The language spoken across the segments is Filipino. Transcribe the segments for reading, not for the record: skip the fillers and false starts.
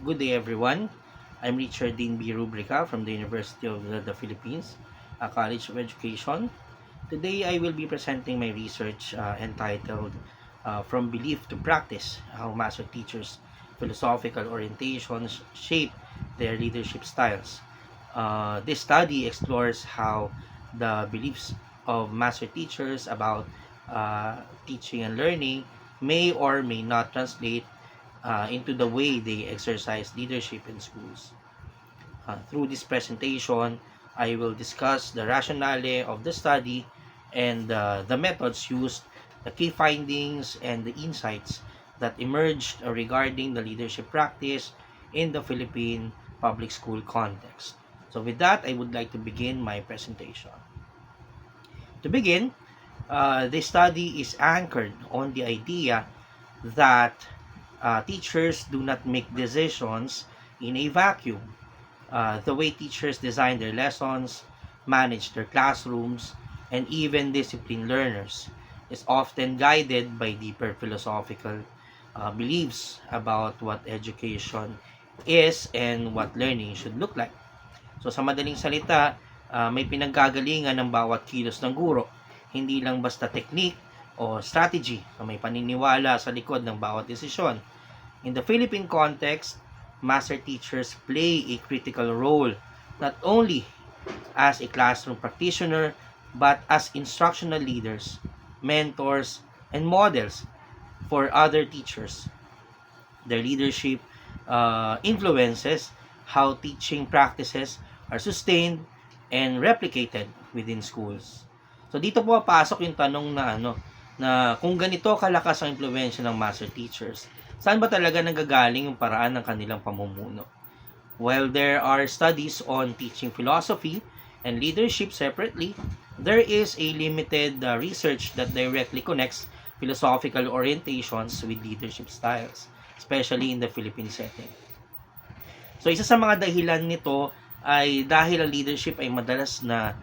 Good day, everyone. I'm Richard Dean B. Rubrica from the University of the Philippines, College of Education. Today, I will be presenting my research entitled From Belief to Practice, How Master Teachers' Philosophical Orientations Shape Their Leadership Styles. This study explores how the beliefs of master teachers about teaching and learning may or may not translate into the way they exercise leadership in schools. Through this presentation, I will discuss the rationale of the study and the methods used, the key findings, and the insights that emerged regarding the leadership practice in the Philippine public school context. So with that, I would like to begin my presentation. To begin, the study is anchored on the idea that teachers do not make decisions in a vacuum. The way teachers design their lessons, manage their classrooms, and even discipline learners is often guided by deeper philosophical beliefs about what education is and what learning should look like. So sa madaling salita, may pinanggagalingan ng bawat kilos ng guro, hindi lang basta technique o strategy na may paniniwala sa likod ng bawat desisyon. In the Philippine context, master teachers play a critical role not only as a classroom practitioner but as instructional leaders, mentors, and models for other teachers. Their leadership influences how teaching practices are sustained and replicated within schools. So dito po pasok yung tanong na kung ganito kalakas ang impluwensya ng master teachers, saan ba talaga nanggagaling yung paraan ng kanilang pamumuno? While there are studies on teaching philosophy and leadership separately, there is a limited research that directly connects philosophical orientations with leadership styles, especially in the Philippine setting. So isa sa mga dahilan nito ay dahil ang leadership ay madalas na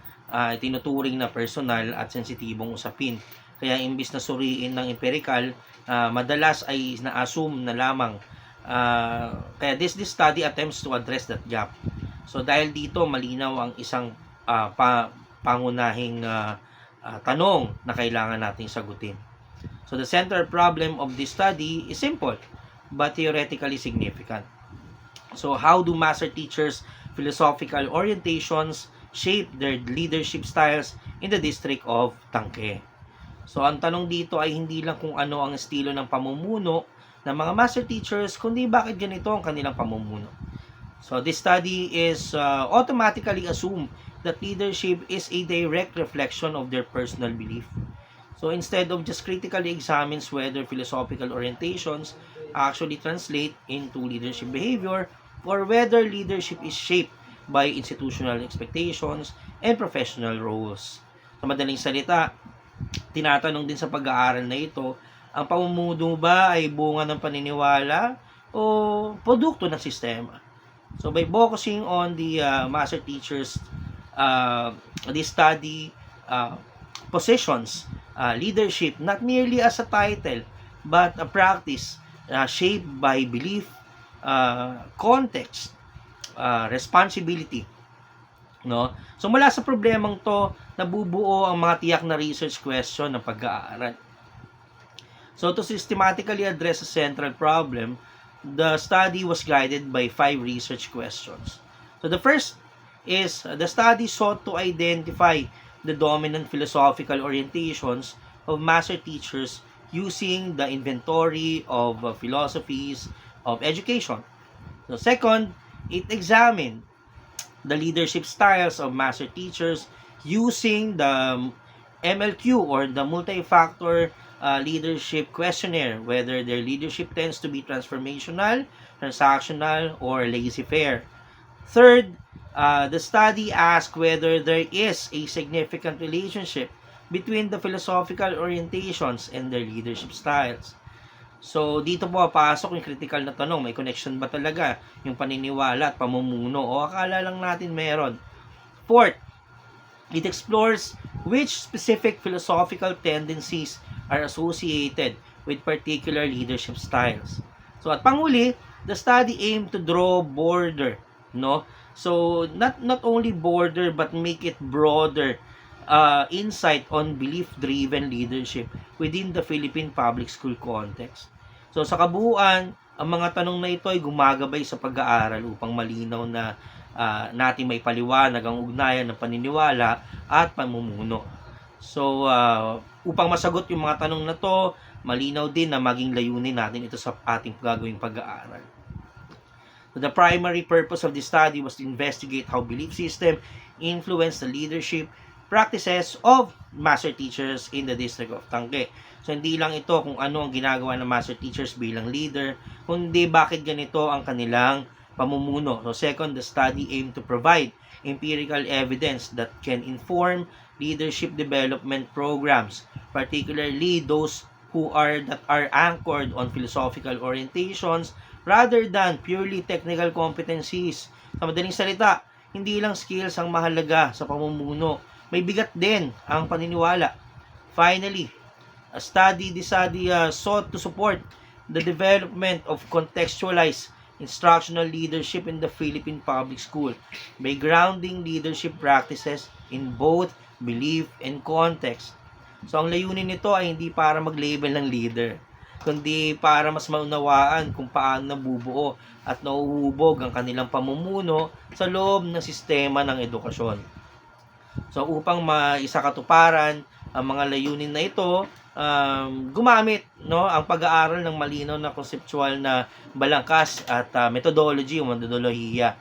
tinuturing na personal at sensitibong usapin. Kaya imbis na suriin ng empirical, madalas ay na-assume na lamang. Kaya this study attempts to address that gap. So dahil dito malinaw ang isang pangunahing tanong na kailangan nating sagutin. So the central problem of this study is simple but theoretically significant. So how do master teachers' philosophical orientations shape their leadership styles in the district of Tangke? So ang tanong dito ay hindi lang kung ano ang estilo ng pamumuno ng mga master teachers, kundi bakit ganito ang kanilang pamumuno. So this study is automatically assume that leadership is a direct reflection of their personal belief. So instead of just critically examines whether philosophical orientations actually translate into leadership behavior or whether leadership is shaped by institutional expectations and professional roles. Sa madaling salita, tinatanong din sa pag-aaral na ito, ang pamumuno ba ay bunga ng paniniwala o produkto ng sistema? So by focusing on the master teachers, this study positions leadership not merely as a title but a practice shaped by belief, context, responsibility, no? So mula sa problemang to, nabubuo ang mga tiyak na research question ng pag-aaral. So to systematically address a central problem, the study was guided by 5 research questions. So the first is the study sought to identify the dominant philosophical orientations of master teachers using the inventory of philosophies of education. So second, it examined the leadership styles of master teachers using the MLQ or the multi-factor leadership questionnaire, whether their leadership tends to be transformational, transactional, or laissez-faire. Third, the study asked whether there is a significant relationship between the philosophical orientations and their leadership styles. So, dito po pasok yung critical na tanong, may connection ba talaga yung paniniwala at pamumuno o akala lang natin meron? Fourth, it explores which specific philosophical tendencies are associated with particular leadership styles. So, at panghuli, The study aimed to draw border, no? So not only border but make it broader insight on belief-driven leadership within the Philippine public school context. So sa kabuuan, ang mga tanong na ito ay gumagabay sa pag-aaral upang malinaw na natin may paliwanag ang ugnayan ng paniniwala at pamumuno. So, upang masagot yung mga tanong na to, malinaw din na maging layunin natin ito sa ating gagawing pag-aaral. So, the primary purpose of this study was to investigate how belief system influence the leadership practices of master teachers in the District of Tangke. So, hindi lang ito kung ano ang ginagawa ng master teachers bilang leader, kundi bakit ganito ang kanilang pamumuno. So, second, the study aimed to provide empirical evidence that can inform leadership development programs, particularly those that are anchored on philosophical orientations rather than purely technical competencies. Sa madaling salita, hindi lang skills ang mahalaga sa pamumuno, may bigat din ang paniniwala. Finally, the study sought to support the development of contextualized instructional leadership in the Philippine public school by grounding leadership practices in both belief and context. So, ang layunin nito ay hindi para mag-label ng leader, kundi para mas maunawaan kung paano nabubuo at nauhubog ang kanilang pamumuno sa loob ng sistema ng edukasyon. So, upang maisakatuparan ang mga layunin na ito, gumamit ang pag-aaral ng malinaw na conceptual na balangkas at methodology o metodolohiya.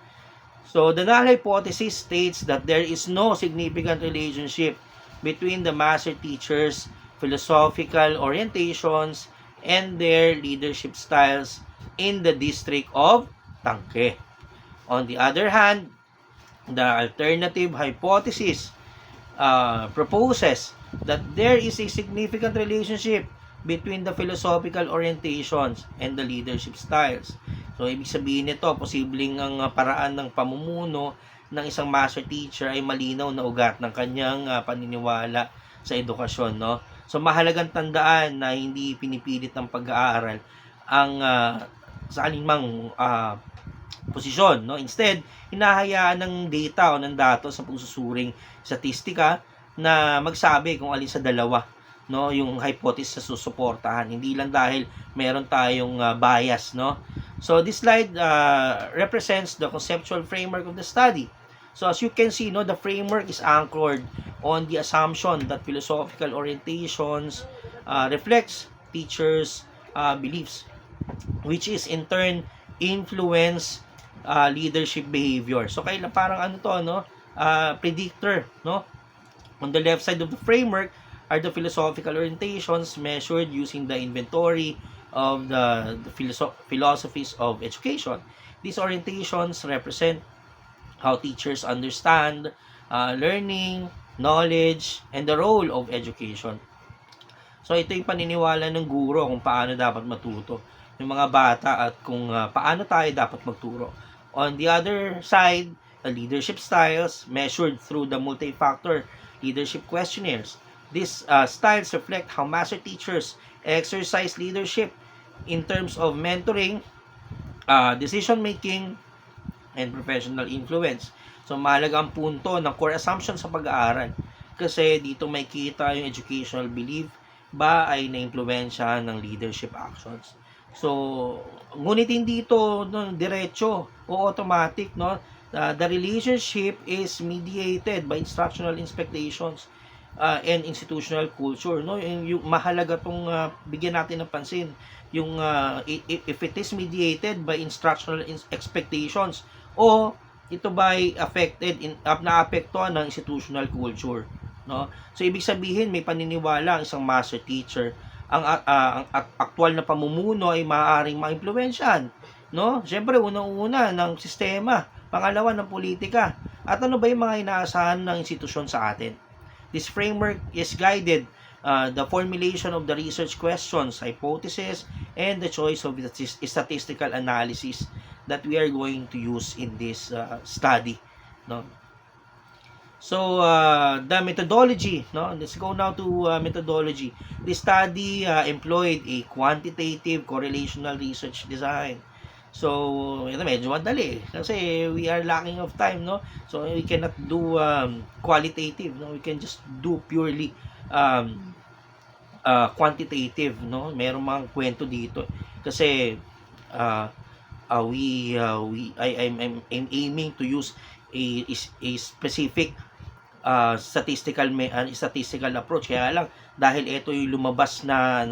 So, the null hypothesis states that there is no significant relationship between the master teachers' philosophical orientations and their leadership styles in the District of Tangke. On the other hand, the alternative hypothesis proposes that there is a significant relationship between the philosophical orientations and the leadership styles. So, ibig sabihin nito, posibleng ang paraan ng pamumuno ng isang master teacher ay malinaw na ugat ng kanyang paniniwala sa edukasyon, no? So, mahalagang tandaan na hindi pinipilit ng pag-aaral ang sa alinmang posisyon, no? Instead, hinahayaan ng data o ng datos sa pagsusuring statistika na magsabi kung alin sa dalawa, no, yung hypothesis sa susuportahan, hindi lang dahil meron tayong bias, no? So this slide represents the conceptual framework of the study. So as you can see, no, the framework is anchored on the assumption that philosophical orientations reflects teachers' beliefs, which is in turn influence leadership behavior. So kailan parang ano to, no? Predictor, no? On the left side of the framework are the philosophical orientations measured using the inventory of the philosophies of education. These orientations represent how teachers understand learning, knowledge, and the role of education. So, ito yung paniniwala ng guro kung paano dapat matuto yung mga bata at kung paano tayo dapat magturo. On the other side, the leadership styles measured through the multi-factor leadership questionnaires. These styles reflect how master teachers exercise leadership in terms of mentoring, decision-making, and professional influence. So, mahalaga ang punto ng core assumption sa pag-aaral. Kasi dito may kita yung educational belief ba ay na-impluensya ng leadership actions. So, ngunit hindi ito diretso o automatic, no? The relationship is mediated by instructional expectations and institutional culture, no? Yung mahalaga tong bigyan natin ng pansin yung if it is mediated by instructional expectations o ito ba ay naapektuhan ng institutional culture, no? So ibig sabihin may paniniwala ang isang master teacher ang aktual na pamumuno ay maaaring maimpluwensyahan, no? Siyempre unang-una ng sistema, pangalawa ng politika, at ano ba yung mga inaasahan ng institusyon sa atin. This framework is guided the formulation of the research questions, hypothesis, and the choice of the statistical analysis that we are going to use in this study, no? So the methodology, no? Let's go now to methodology. The study employed a quantitative correlational research design. So, ito medyo madali kasi we are lacking of time, no? So, we cannot do qualitative, no? We can just do purely quantitative, no? Merong mga kwento dito kasi uh, I'm aiming to use a specific statistical approach. Kaya lang dahil ito yung lumabas na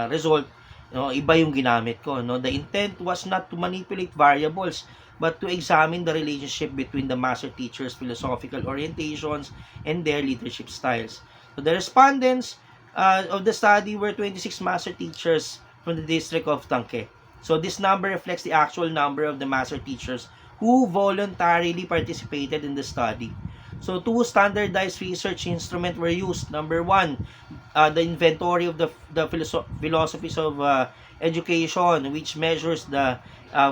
result, no, iba yung ginamit ko, no. The intent was not to manipulate variables but to examine the relationship between the master teachers' philosophical orientations and their leadership styles. So the respondents of the study were 26 master teachers from the district of Tangke. So this number reflects the actual number of the master teachers who voluntarily participated in the study. So two standardized research instruments were used. Number one, the inventory of the philosophies of education, which measures the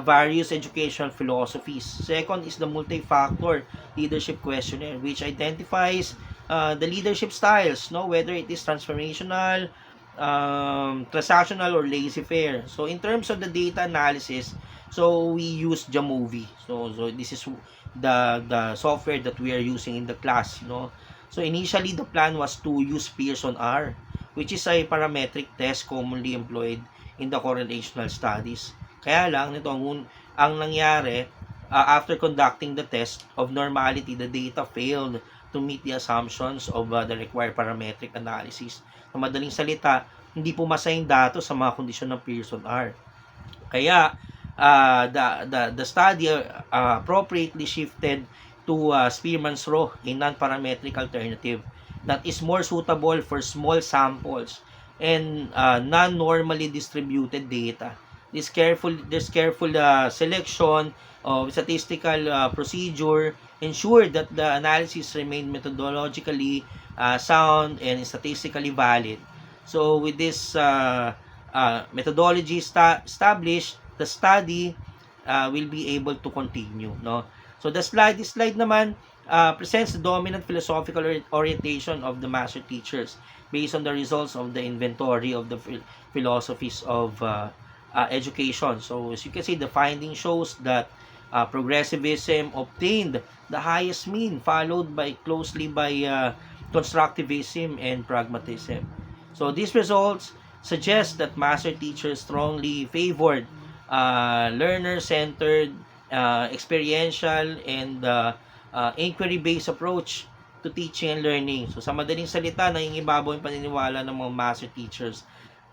various educational philosophies. Second is the multi-factor leadership questionnaire, which identifies the leadership styles, no, whether it is transformational, transactional, or laissez-faire. So in terms of the data analysis, so we use Jamovi. So this is the software that we are using in the class, no. So initially the plan was to use Pearson R, which is a parametric test commonly employed in the correlational studies. Kaya lang nito ang nangyari, after conducting the test of normality, the data failed to meet the assumptions of the required parametric analysis. Sa madaling salita, hindi pumasa yung datos sa mga kondisyon ng Pearson R. Kaya the study appropriately shifted to Spearman's Rho, a non-parametric alternative that is more suitable for small samples and non-normally distributed data. This careful selection of statistical procedure ensured that the analysis remained methodologically sound and statistically valid. So with this methodology established, the study will be able to continue, no. So this slide naman presents the dominant philosophical orientation of the master teachers based on the results of the inventory of the philosophies of education. So as you can see, the finding shows that progressivism obtained the highest mean, followed closely by constructivism and pragmatism. So these results suggest that master teachers strongly favored learner-centered, experiential, and inquiry-based approach to teaching and learning. So sa madaling salita, nangingibabaw yung paniniwala ng mga master teachers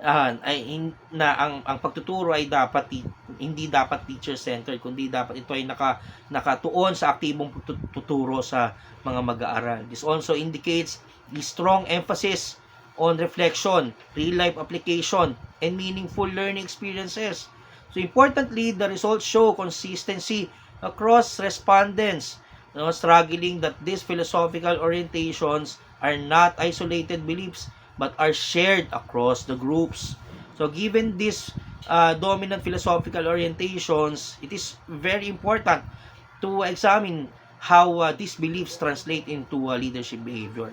na ang pagtuturo ay hindi dapat teacher-centered, kundi dapat ito ay nakatuon sa aktibong tuturo sa mga mag-aaral. This also indicates a strong emphasis on reflection, real-life application, and meaningful learning experiences. So importantly, the results show consistency across respondents, struggling that these philosophical orientations are not isolated beliefs but are shared across the groups. So given these dominant philosophical orientations, it is very important to examine how these beliefs translate into leadership behavior.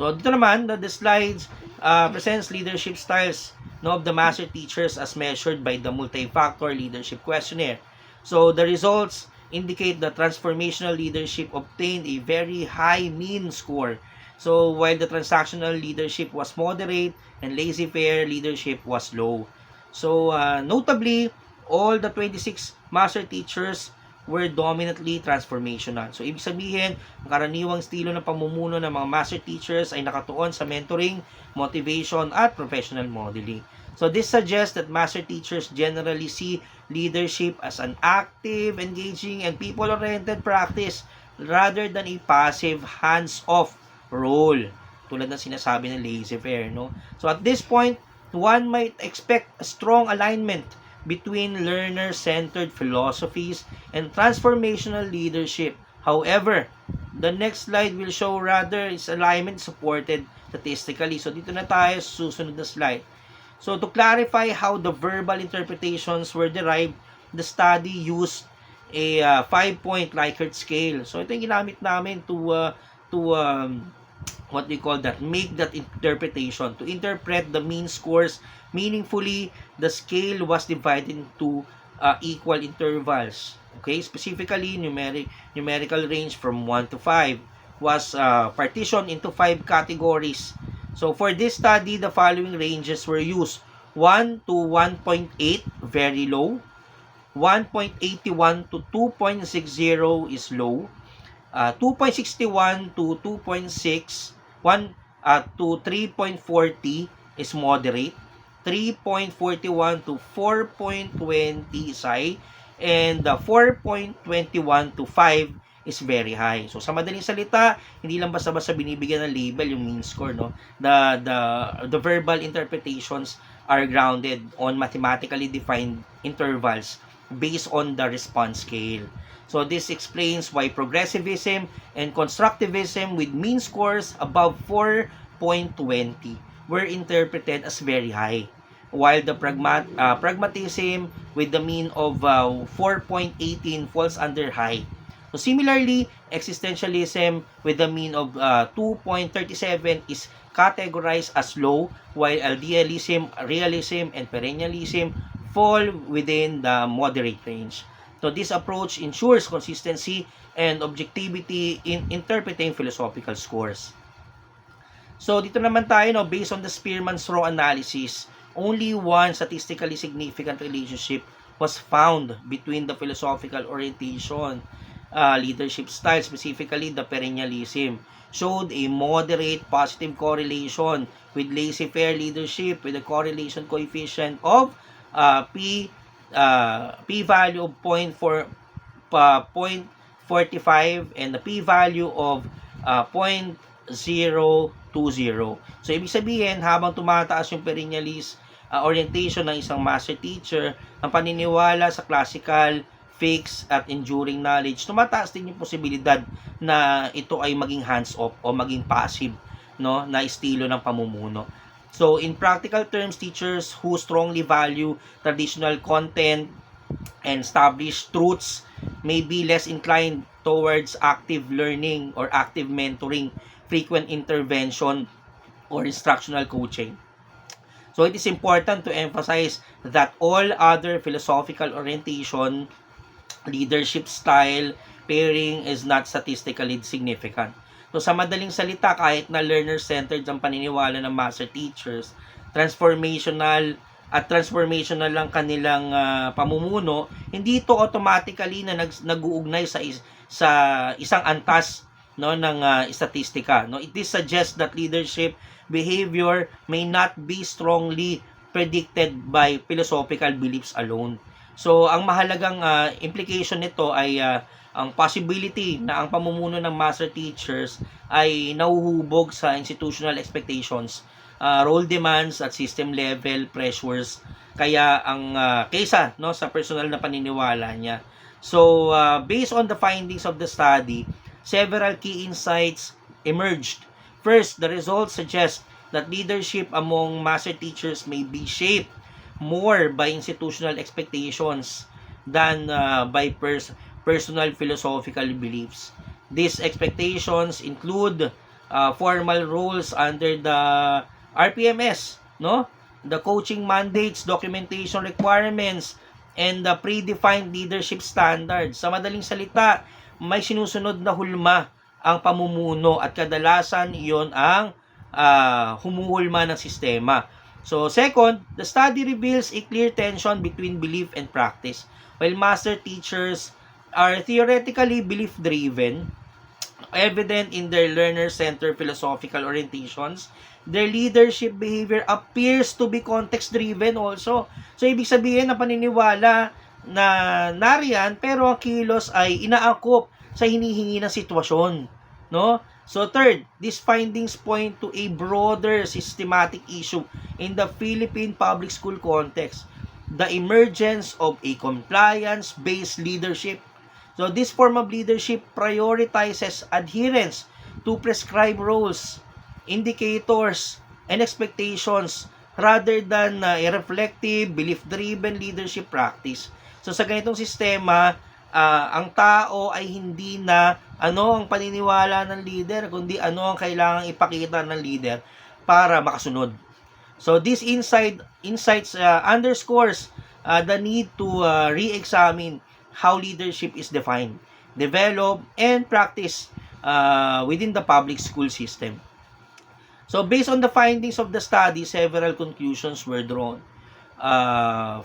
So dito naman, the slides presents leadership styles of the master teachers as measured by the multi-factor leadership questionnaire. So the results indicate that transformational leadership obtained a very high mean score. So while the transactional leadership was moderate and laissez-faire leadership was low. So notably, all the 26 master teachers were dominantly transformational. So, ibig sabihin, ang karaniwang estilo ng pamumuno ng mga master teachers ay nakatuon sa mentoring, motivation, at professional modeling. So, this suggests that master teachers generally see leadership as an active, engaging, and people-oriented practice rather than a passive, hands-off role. Tulad ng sinasabi ng laissez-faire, no? So, at this point, one might expect a strong alignment between learner-centered philosophies and transformational leadership. However, the next slide will show rather its alignment supported statistically. So, dito na tayo sa susunod na slide. So, to clarify how the verbal interpretations were derived, the study used a 5-point Likert scale. So, ito yung ginamit namin to what we call that, make that interpretation. To interpret the mean scores meaningfully, the scale was divided into equal intervals. Okay, specifically numerical range from 1 to 5 was partitioned into 5 categories. So for this study, the following ranges were used: 1 to 1.8, very low; 1.81 to 2.60 is low; 2.61 to 2.6, 1 to 3.40 is moderate; 3.41 to 4.20 is high; and 4.21 to 5 is very high. So sa madaling salita, hindi lang basta-basta binibigyan ng label yung mean score, no? The verbal interpretations are grounded on mathematically defined intervals based on the response scale. So this explains why progressivism and constructivism with mean scores above 4.20 were interpreted as very high, while the pragmatism with the mean of 4.18 falls under high. So similarly, existentialism with the mean of 2.37 is categorized as low, while idealism, realism, and perennialism fall within the moderate range. So this approach ensures consistency and objectivity in interpreting philosophical scores. So dito naman tayo, no, based on the Spearman's Rho analysis, only one statistically significant relationship was found between the philosophical orientation, leadership style, specifically the perennialism, showed a moderate positive correlation with laissez-faire leadership with a correlation coefficient of p-value of 0.45 and the p-value of 0.020. So, ibig sabihin, habang tumataas yung perennialist orientation ng isang master teacher, ang paniniwala sa classical, fixed, at enduring knowledge, tumataas din yung posibilidad na ito ay maging hands-off o maging passive, no, na estilo ng pamumuno. So, in practical terms, teachers who strongly value traditional content and established truths may be less inclined towards active learning or active mentoring, frequent intervention, or instructional coaching. So, it is important to emphasize that all other philosophical orientation, leadership style, pairing is not statistically significant. So, sa madaling salita, kahit na learner-centered ang paniniwala ng master teachers, transformational lang kanilang pamumuno, hindi ito automatically na nag-uugnay sa isang antas, no, ng statistika, no. It suggests that leadership behavior may not be strongly predicted by philosophical beliefs alone. So, ang mahalagang implication nito ay ang possibility na ang pamumuno ng master teachers ay nahuhubog sa institutional expectations, role demands at system level pressures kaya ang kaysa, no, sa personal na paniniwala niya. So, based on the findings of the study, several key insights emerged. First, the results suggest that leadership among master teachers may be shaped more by institutional expectations than by personal philosophical beliefs. These expectations include formal roles under the RPMS, no? The coaching mandates, documentation requirements, and the predefined leadership standards. Sa madaling salita, may sinusunod na hulma ang pamumuno at kadalasan iyon ang humuhulma ng sistema. So, second, the study reveals a clear tension between belief and practice. While master teachers are theoretically belief-driven, evident in their learner-centered philosophical orientations, their leadership behavior appears to be context-driven also. So, ibig sabihin na paniniwala na nariyan, pero ang kilos ay inaangkop sa hinihingi ng sitwasyon, no? So third, these findings point to a broader systematic issue in the Philippine public school context, the emergence of a compliance-based leadership. So this form of leadership prioritizes adherence to prescribed roles, indicators, and expectations rather than a reflective, belief-driven leadership practice. So sa ganitong sistema, ang tao ay hindi na ano ang paniniwala ng leader, kundi ano ang kailangang ipakita ng leader para makasunod. So this insights underscores the need to re-examine how leadership is defined, developed, and practiced within the public school system. So based on the findings of the study, several conclusions were drawn.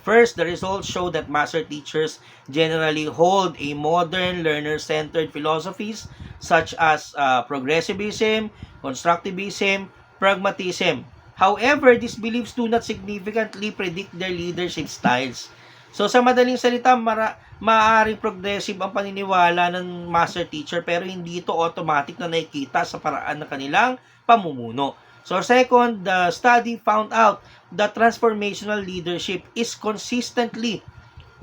First, the results show that master teachers generally hold a modern learner-centered philosophies such as progressivism, constructivism, pragmatism. However, these beliefs do not significantly predict their leadership styles. So sa madaling salita, maaaring progressive ang paniniwala ng master teacher pero hindi ito automatic na nakikita sa paraan ng kanilang pamumuno. So second, the study found out that transformational leadership is consistently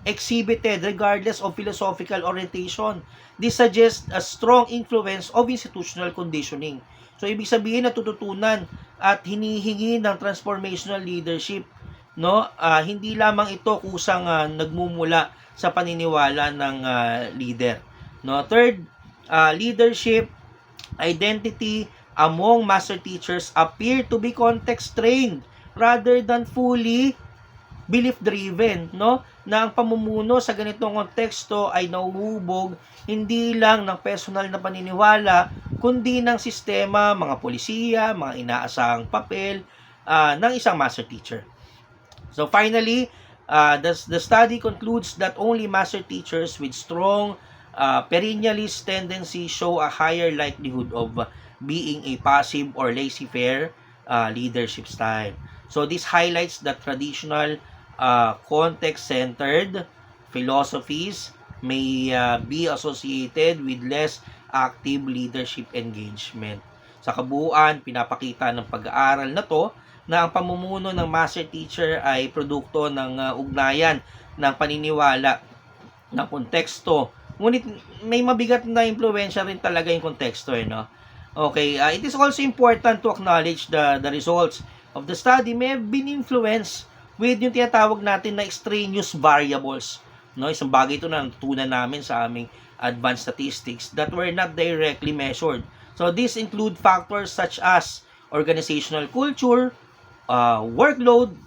exhibited regardless of philosophical orientation. This suggests a strong influence of institutional conditioning. So ibig sabihin natututunan at hinihingi ng transformational leadership, no? Hindi lamang ito kusang nagmumula sa paniniwala ng leader. No? Third, leadership identity among master teachers appear to be context-trained rather than fully belief-driven, no? Na ang pamumuno sa ganitong konteksto ay nauhubog hindi lang ng personal na paniniwala, kundi ng sistema, mga polisiya, mga inaasahang papel ng isang master teacher. So finally, the study concludes that only master teachers with strong perennialist tendency show a higher likelihood of being a passive or laissez-faire leadership style. So this highlights that traditional context-centered philosophies may be associated with less active leadership engagement. Sa kabuuan, pinapakita ng pag-aaral na to na ang pamumuno ng master teacher ay produkto ng ugnayan ng paniniwala ng konteksto. Ngunit may mabigat na impluwensya rin talaga yung konteksto, no? Okay, it is also important to acknowledge the results of the study may have been influenced with yung tinatawag natin na extraneous variables. No, isang bagay ito na natutunan namin sa aming advanced statistics that were not directly measured. So these include factors such as organizational culture, workload,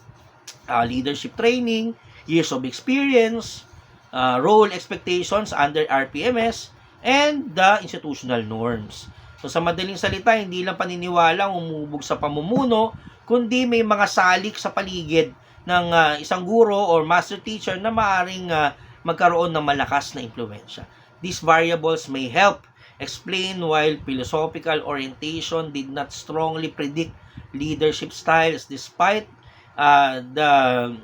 leadership training, years of experience, role expectations under RPMS, and the institutional norms. So sa madaling salita, hindi lang paniniwala ang umubog sa pamumuno, kundi may mga salik sa paligid ng isang guro or master teacher na maaring magkaroon ng malakas na impluwensya. These variables may help explain why philosophical orientation did not strongly predict leadership styles despite the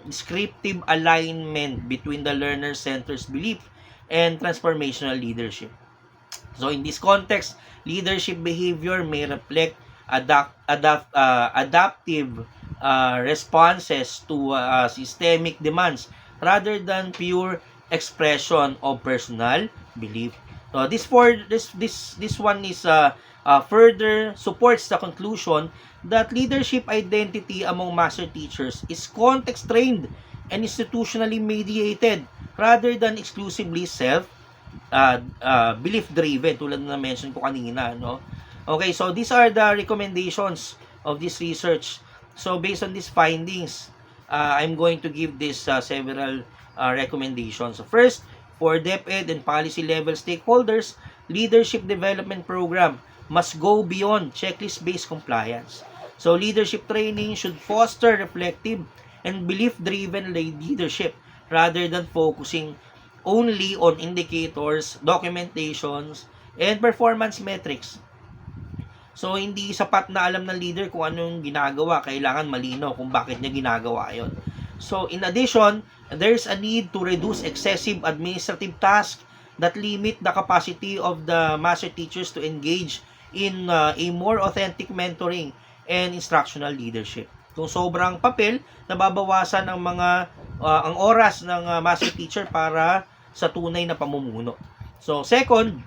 descriptive alignment between the learner-centered belief and transformational leadership. So in this context, leadership behavior may reflect adaptive responses to systemic demands rather than pure expression of personal belief. So this one is further supports the conclusion that leadership identity among master teachers is context trained and institutionally mediated rather than exclusively belief driven, tulad na mention ko kanina, no? Okay, so these are the recommendations of this research. So based on these findings, I'm going to give this several recommendations. So first, for DepEd and policy level stakeholders, leadership development program must go beyond checklist-based compliance. So leadership training should foster reflective and belief-driven leadership rather than focusing only on indicators, documentations, and performance metrics. So, hindi sapat na alam ng leader kung anong ginagawa. Kailangan malinaw kung bakit niya ginagawa yon. So, in addition, there's a need to reduce excessive administrative tasks that limit the capacity of the master teachers to engage in a more authentic mentoring and instructional leadership. Kung sobrang papel, nababawasan ang ang oras ng master teacher para sa tunay na pamumuno. So, second,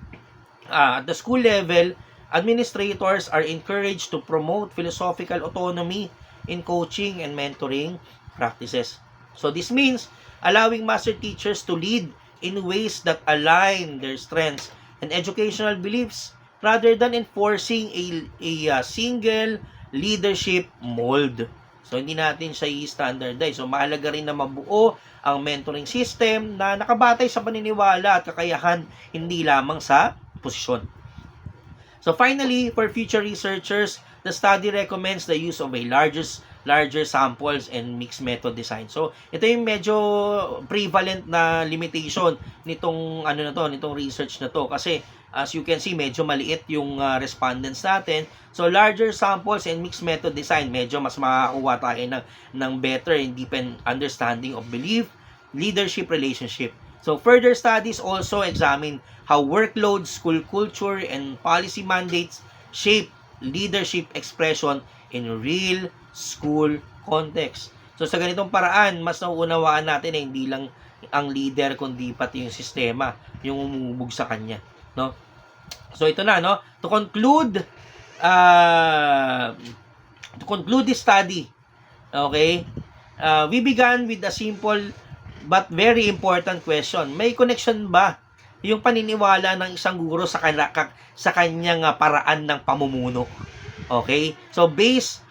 at the school level, administrators are encouraged to promote philosophical autonomy in coaching and mentoring practices. So, this means allowing master teachers to lead in ways that align their strengths and educational beliefs rather than enforcing a single leadership mold. So, hindi natin siya i-standardize. So, mahalaga rin na mabuo ang mentoring system na nakabatay sa paniniwala at kakayahan, hindi lamang sa posisyon. So, finally, for future researchers, the study recommends the use of a larger samples and mixed method design. So, ito yung medyo prevalent na limitation nitong nitong research na to, kasi as you can see, medyo maliit yung respondents natin. So, larger samples and mixed method design, medyo mas makakuha tayo ng better and deepened understanding of belief, leadership, relationship. So, further studies also examine how workload, school culture, and policy mandates shape leadership expression in real school context. So, sa ganitong paraan, mas nauunawaan natin na hindi lang ang leader, kundi pati yung sistema, yung umubog sa kanya, no? So, ito na, no? To conclude this study, okay, we began with a simple but very important question. May connection ba yung paniniwala ng isang guro sa kanyang paraan ng pamumuno? Okay? So, based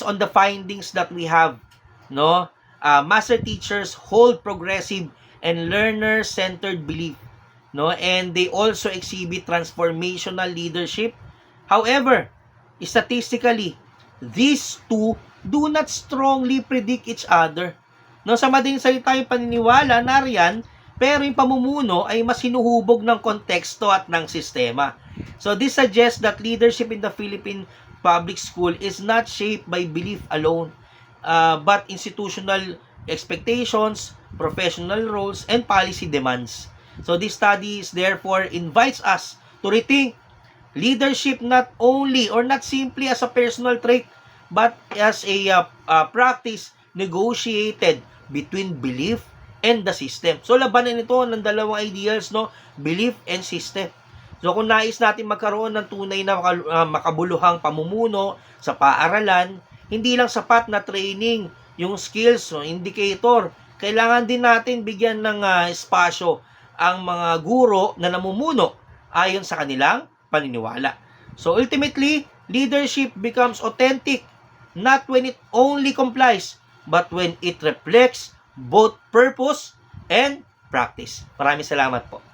on the findings that we have, no, master teachers hold progressive and learner-centered belief, no, and they also exhibit transformational leadership. However, statistically, these two do not strongly predict each other. No, sa madaling salita, yung paniniwala nariyan, pero yung pamumuno ay mas hinuhubog ng konteksto at ng sistema. So this suggests that leadership in the Philippine public school is not shaped by belief alone, but institutional expectations, professional roles, and policy demands. So this study therefore invites us to rethink leadership not only or not simply as a personal trait, but as a practice negotiated between belief and the system. So, labanan ito ng dalawang ideals, no? Belief and system. So, kung nais natin magkaroon ng tunay na makabuluhang pamumuno sa paaralan, hindi lang sapat na training, yung skills, no, indicator. Kailangan din natin bigyan ng espasyo ang mga guro na namumuno ayon sa kanilang paniniwala. So, ultimately, leadership becomes authentic not when it only complies, but when it reflects both purpose and practice. Maraming salamat po.